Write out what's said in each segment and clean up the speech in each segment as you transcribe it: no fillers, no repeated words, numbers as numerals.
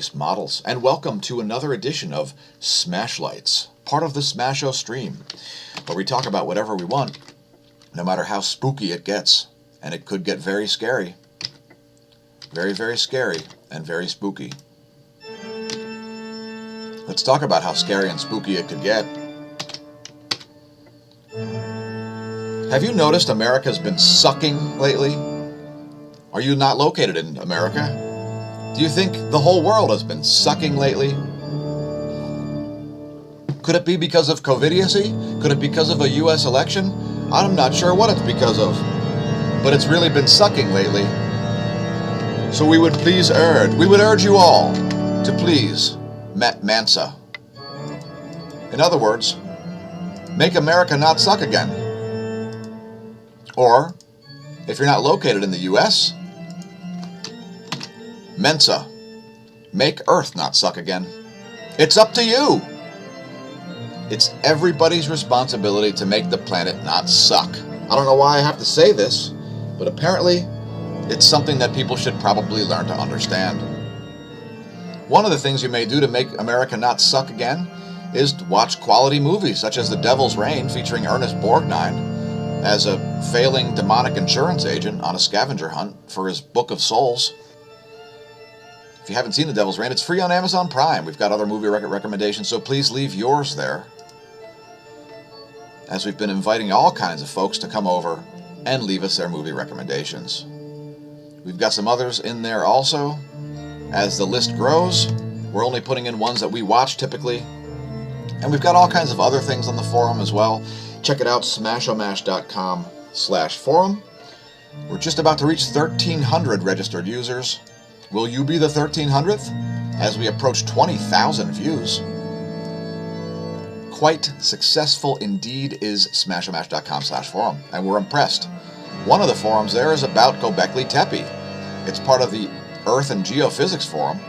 models, and welcome to another edition of smAshlights, part of the smAsho stream, where we talk about whatever we want, no matter how spooky it gets, and it could get very scary. Very, very scary and very spooky. Let's talk about how scary and spooky it could get. Have you noticed America's been sucking lately? Are you not located in America? Do you think the whole world has been sucking lately? Could it be because of COVIDIOTIC? Could it be because of a U.S. election? I'm not sure what it's because of, but it's really been sucking lately. So we would urge you all to please Mansa. In other words, make America not suck again. Or, if you're not located in the U.S., Mensa, make Earth not suck again. It's up to you. It's everybody's responsibility to make the planet not suck. I don't know why I have to say this, but apparently it's something that people should probably learn to understand. One of the things you may do to make America not suck again is to watch quality movies such as The Devil's Reign, featuring Ernest Borgnine as a failing demonic insurance agent on a scavenger hunt for his Book of Souls. If you haven't seen The Devil's Reign, it's free on Amazon Prime. We've got other movie recommendations, so please leave yours there, as we've been inviting all kinds of folks to come over and leave us their movie recommendations. We've got some others in there also. As the list grows, we're only putting in ones that we watch typically. And we've got all kinds of other things on the forum as well. Check it out, smashomash.com/forum. We're just about to reach 1,300 registered users. Will you be the 1,300th as we approach 20,000 views? Quite successful indeed is smashomash.com/forum, and we're impressed. One of the forums there is about Göbekli Tepe. It's part of the Earth and Geophysics Forum.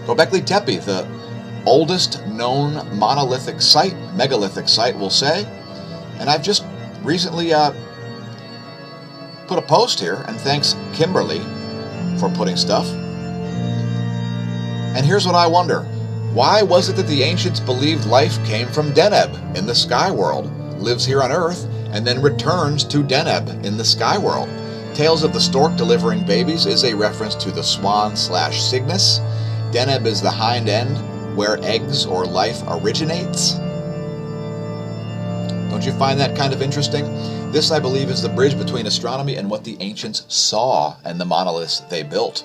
Göbekli Tepe, the oldest known monolithic site, megalithic site, we'll say. And I've just recently put a post here, and thanks Kimberly for putting stuff. And here's what I wonder. Why was it that the ancients believed life came from Deneb in the sky world, lives here on Earth, and then returns to Deneb in the sky world? Tales of the Stork delivering babies is a reference to the swan/Cygnus. Deneb is the hind end where eggs or life originates. Don't you find that kind of interesting? This, I believe, is the bridge between astronomy and what the ancients saw and the monoliths they built.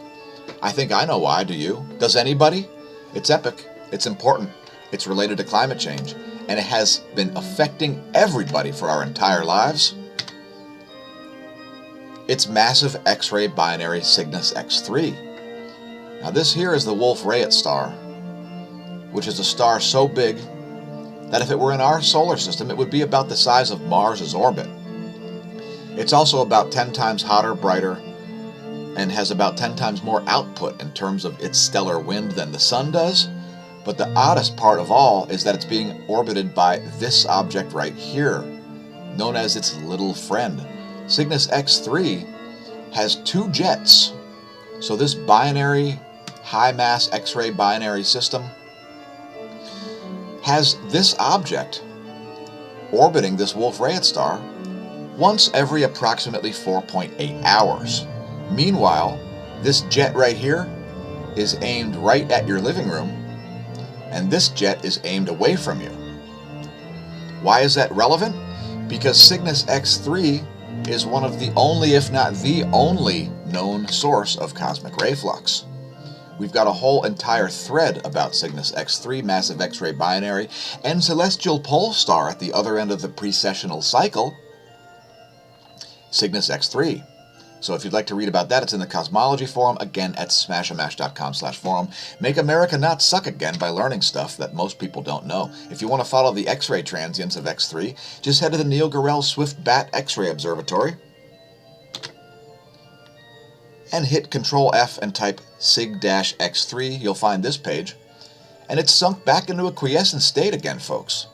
I think I know why, do you? Does anybody? It's epic, it's important, it's related to climate change, and it has been affecting everybody for our entire lives. It's massive X-ray binary Cygnus X3. Now this here is the Wolf-Rayet star, which is a star so big that if it were in our solar system, it would be about the size of Mars's orbit. It's also about 10 times hotter, brighter, and has about 10 times more output in terms of its stellar wind than the Sun does. But the oddest part of all is that it's being orbited by this object right here, known as its little friend. Cygnus X3 has 2 jets. So this binary, high-mass X-ray binary system has this object orbiting this Wolf-Rayet star once every approximately 4.8 hours. Meanwhile, this jet right here is aimed right at your living room, and this jet is aimed away from you. Why is that relevant? Because Cygnus X3 is one of the only, if not the only, known source of cosmic ray flux. We've got a whole entire thread about Cygnus X3, massive X-ray binary, and celestial pole star at the other end of the precessional cycle, Cygnus X3. So if you'd like to read about that, it's in the Cosmology Forum, again at smashomash.com/forum. Make America not suck again by learning stuff that most people don't know. If you want to follow the X-ray transients of X3, just head to the Neil Gorell Swift Bat X-ray Observatory and hit Control F and type SIG-X3. You'll find this page, and it's sunk back into a quiescent state again, folks.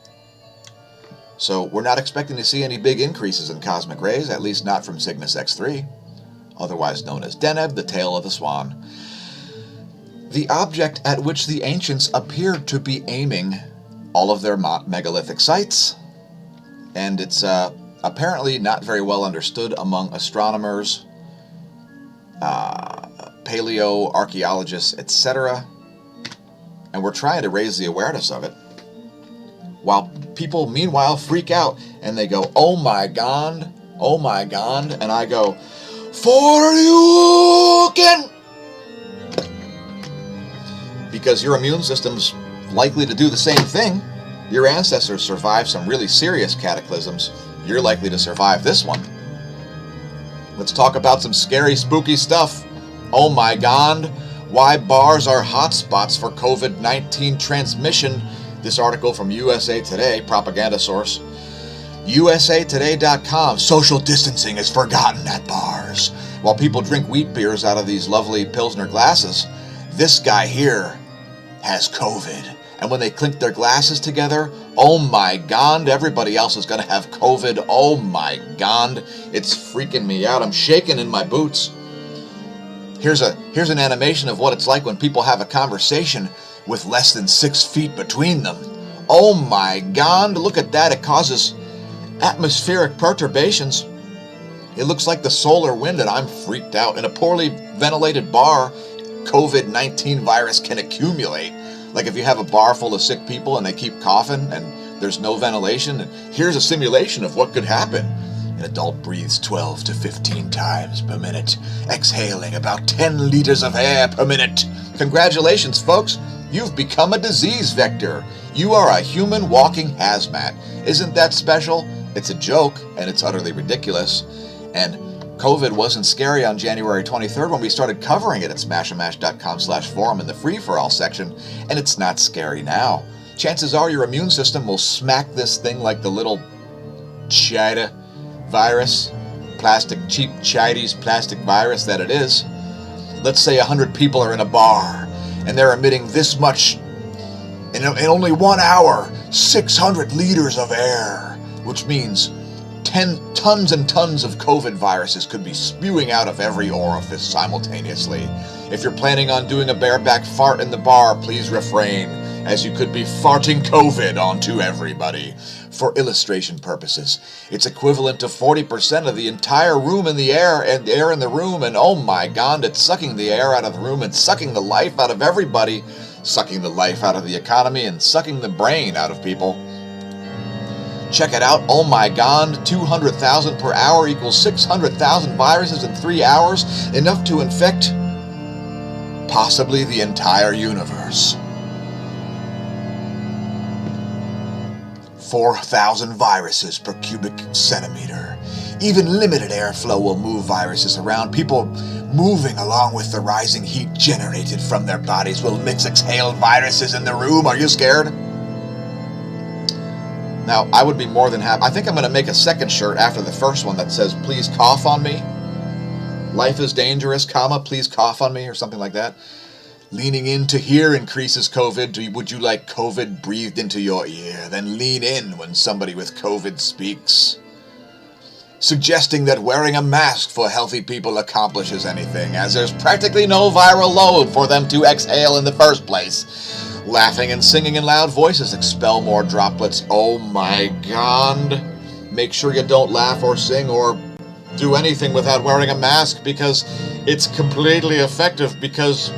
So we're not expecting to see any big increases in cosmic rays, at least not from Cygnus X3, otherwise known as Deneb, the tail of the swan. the object at which the ancients appeared to be aiming all of their megalithic sites. And it's apparently not very well understood among astronomers, paleoarchaeologists, etc. And we're trying to raise the awareness of it, while people meanwhile freak out and they go, oh my God, and I go, for you can, because your immune system's likely to do the same thing. Your ancestors survived some really serious cataclysms. You're likely to survive this one. Let's talk about some scary, spooky stuff. Oh my God, why bars are hotspots for COVID-19 transmission. This article from USA Today, propaganda source. USAtoday.com, social distancing is forgotten at bars. While people drink wheat beers out of these lovely Pilsner glasses, this guy here has COVID. And when they clink their glasses together, oh my God, everybody else is going to have COVID. Oh my God, it's freaking me out. I'm shaking in my boots. Here's an animation of what it's like when people have a conversation with less than 6 feet between them. Oh my God, look at that. It causes atmospheric perturbations. It looks like the solar wind, and I'm freaked out. In a poorly ventilated bar, COVID-19 virus can accumulate. Like if you have a bar full of sick people and they keep coughing and there's no ventilation, and here's a simulation of what could happen. An adult breathes 12 to 15 times per minute, exhaling about 10 liters of air per minute. Congratulations, folks. You've become a disease vector. You are a human walking hazmat. Isn't that special? It's a joke, and it's utterly ridiculous. And COVID wasn't scary on January 23rd when we started covering it at smashamash.com/forum in the free-for-all section, and it's not scary now. Chances are your immune system will smack this thing like the little China virus, cheap Chinese plastic virus that it is. Let's say 100 people are in a bar, and they're emitting this much, in only 1 hour, 600 liters of air, which means 10 tons and tons of COVID viruses could be spewing out of every orifice simultaneously. If you're planning on doing a bareback fart in the bar, please refrain, as you could be farting COVID onto everybody. For illustration purposes, it's equivalent to 40% of the entire room in the air, and air in the room, and oh my God, it's sucking the air out of the room and sucking the life out of everybody, sucking the life out of the economy, and sucking the brain out of people. Check it out. Oh my God, 200,000 per hour equals 600,000 viruses in 3 hours, enough to infect possibly the entire universe. 4,000 viruses per cubic centimeter. Even limited airflow will move viruses around. People moving along with the rising heat generated from their bodies will mix exhaled viruses in the room. Are you scared? Now, I would be more than happy. I think I'm going to make a second shirt after the first one that says, please cough on me. Life is dangerous, comma, please cough on me, or something like that. Leaning in to hear increases COVID. Would you like COVID breathed into your ear? Then lean in when somebody with COVID speaks. Suggesting that wearing a mask for healthy people accomplishes anything, as there's practically no viral load for them to exhale in the first place. Laughing and singing in loud voices expel more droplets. Oh my God. Make sure you don't laugh or sing or do anything without wearing a mask, because it's completely effective, because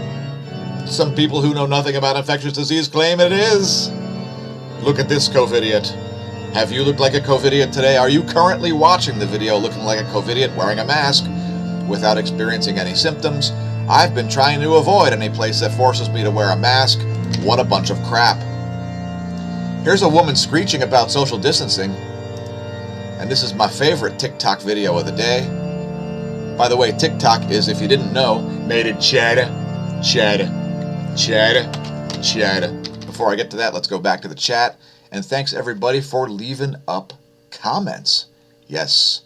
some people who know nothing about infectious disease claim it is. Look at this COVIDiot. Have you looked like a COVIDiot today? Are you currently watching the video looking like a COVIDiot wearing a mask without experiencing any symptoms? I've been trying to avoid any place that forces me to wear a mask. What a bunch of crap. Here's a woman screeching about social distancing. And this is my favorite TikTok video of the day. By the way, TikTok is, if you didn't know, made in China. Before I get to that, let's go back to the chat. And thanks everybody for leaving up comments. Yes.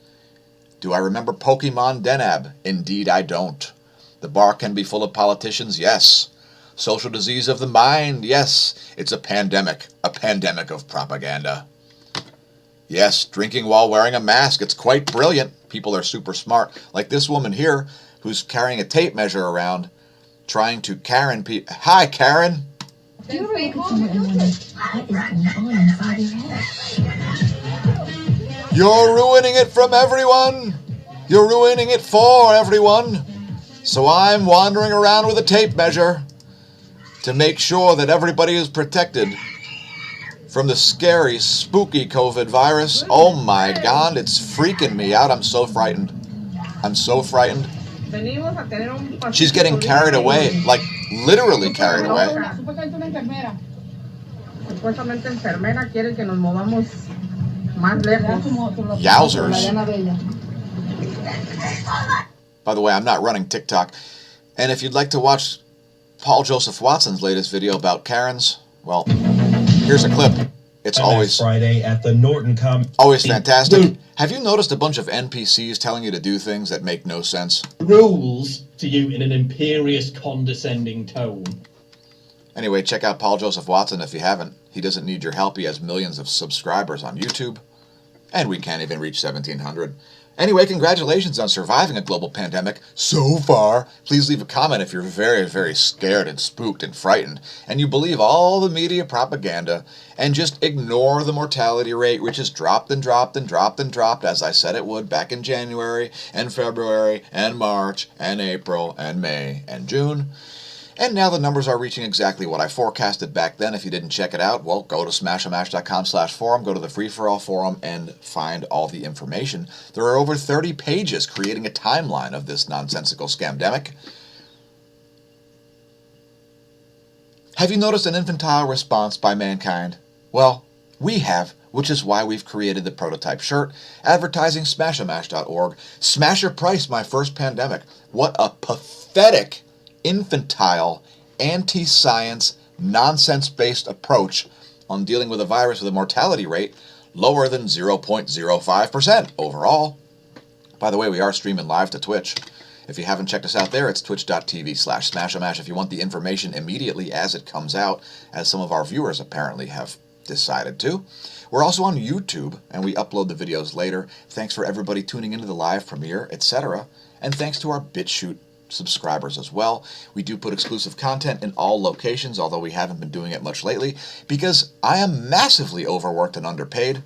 Do I remember Pokemon Denab? Indeed I don't. The bar can be full of politicians? Yes. Social disease of the mind? Yes. It's a pandemic of propaganda. Yes, drinking while wearing a mask. It's quite brilliant. People are super smart. Like this woman here who's carrying a tape measure around trying to Karen people. Hi, Karen. Do you ever look at someone and wonder what is going on inside their head? You're ruining it from everyone. You're ruining it for everyone. So I'm wandering around with a tape measure to make sure that everybody is protected from the scary, spooky COVID virus. Oh my God, it's freaking me out. I'm so frightened. I'm so frightened. She's getting carried away, like literally carried away. Yowzers. By the way, I'm not running TikTok. And if you'd like to watch Paul Joseph Watson's latest video about Karens, well, here's a clip. It's always Friday at the Norton always fantastic. Have you noticed a bunch of NPCs telling you to do things that make no sense? Rules to you in an imperious, condescending tone. Anyway, check out Paul Joseph Watson if you haven't. He doesn't need your help. He has millions of subscribers on YouTube. And we can't even reach 1,700. Anyway, congratulations on surviving a global pandemic so far. Please leave a comment if you're very, very scared and spooked and frightened, and you believe all the media propaganda, and just ignore the mortality rate, which has dropped and dropped and dropped and dropped, as I said it would back in January and February and March and April and May and June. And now the numbers are reaching exactly what I forecasted back then. If you didn't check it out, well, go to smAshlight.com/forum, go to the Free-for-All forum, and find all the information. There are over 30 pages creating a timeline of this nonsensical scamdemic. Have you noticed an infantile response by mankind? Well, we have, which is why we've created the prototype shirt, advertising smAshamash.org. Smasher price my first pandemic. What a pathetic, infantile, anti-science, nonsense-based approach on dealing with a virus with a mortality rate lower than 0.05% overall. By the way, we are streaming live to Twitch. If you haven't checked us out there, it's twitch.tv/smashamash if you want the information immediately as it comes out, as some of our viewers apparently have decided to. We're also on YouTube, and we upload the videos later. Thanks for everybody tuning into the live premiere, etc. And thanks to our BitChute subscribers as well. We do put exclusive content in all locations, although we haven't been doing it much lately, because I am massively overworked and underpaid.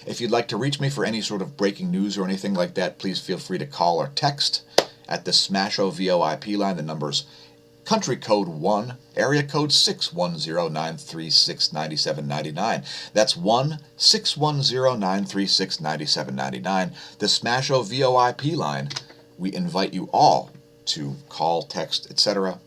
If you'd like to reach me for any sort of breaking news or anything like that, please feel free to call or text at the smAsho VoIP line. The number's country code 1, area code 610-936-9799. That's 1-610-936-9799. The smAsho VoIP line. We invite you all to call, text, etc.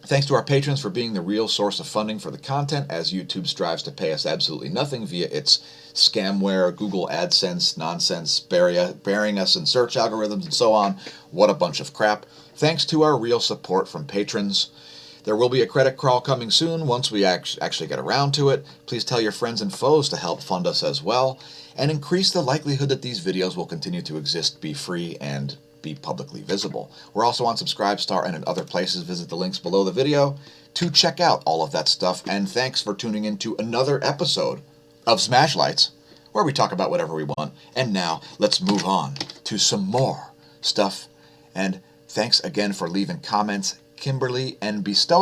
Thanks to our patrons for being the real source of funding for the content, as YouTube strives to pay us absolutely nothing via its scamware, Google AdSense nonsense, burying us in search algorithms and so on. What a bunch of crap. Thanks to our real support from patrons. There will be a credit crawl coming soon once we actually get around to it. Please tell your friends and foes to help fund us as well, and increase the likelihood that these videos will continue to exist, be free, and be publicly visible. We're also on Subscribestar and in other places. Visit the links below the video to check out all of that stuff. And thanks for tuning in to another episode of smAshlights, where we talk about whatever we want. And now, let's move on to some more stuff. And thanks again for leaving comments, Kimberly and Bestoic.